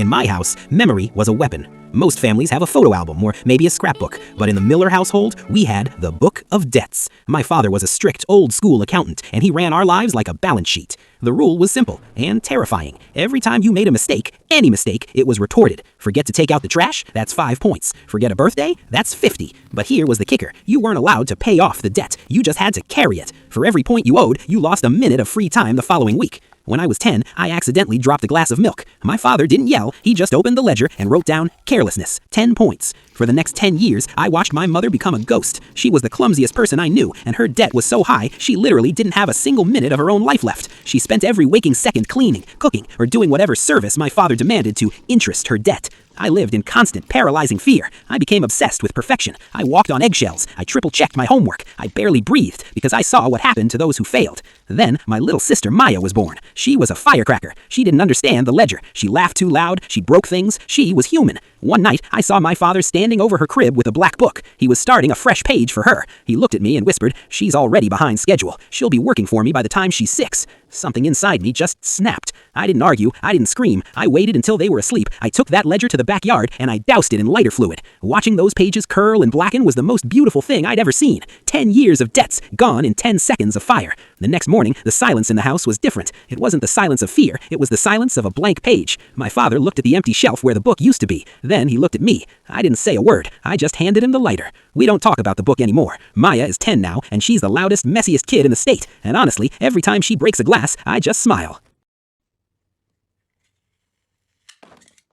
In my house, memory was a weapon. Most families have a photo album or maybe a scrapbook, but in the Miller household, we had the Book of Debts. My father was a strict, old-school accountant, and he ran our lives like a balance sheet. The rule was simple and terrifying. Every time you made a mistake, any mistake, it was retorted. Forget to take out the trash? That's 5 points. Forget a birthday? That's 50. But here was the kicker. You weren't allowed to pay off the debt. You just had to carry it. For every point you owed, you lost a minute of free time the following week. When I was 10, I accidentally dropped a glass of milk. My father didn't yell, he just opened the ledger and wrote down carelessness, 10 points. For the next 10 years, I watched my mother become a ghost. She was the clumsiest person I knew, and her debt was so high, she literally didn't have a single minute of her own life left. She spent every waking second cleaning, cooking, or doing whatever service my father demanded to interest her debt. I lived in constant, paralyzing fear. I became obsessed with perfection. I walked on eggshells. I triple-checked my homework. I barely breathed because I saw what happened to those who failed. Then, my little sister Maya was born. She was a firecracker. She didn't understand the ledger. She laughed too loud. She broke things. She was human. One night, I saw my father standing over her crib with a black book. He was starting a fresh page for her. He looked at me and whispered, "She's already behind schedule. She'll be working for me by the time she's 6. Something inside me just snapped. I didn't argue. I didn't scream. I waited until they were asleep. I took that ledger to the backyard and I doused it in lighter fluid. Watching those pages curl and blacken was the most beautiful thing I'd ever seen. 10 years of debts gone in 10 seconds of fire. The next morning, the silence in the house was different. It wasn't the silence of fear. It was the silence of a blank page. My father looked at the empty shelf where the book used to be. Then he looked at me. I didn't say a word. I just handed him the lighter. We don't talk about the book anymore. Maya is 10 now, and she's the loudest, messiest kid in the state. And honestly, every time she breaks a glass, I just smile.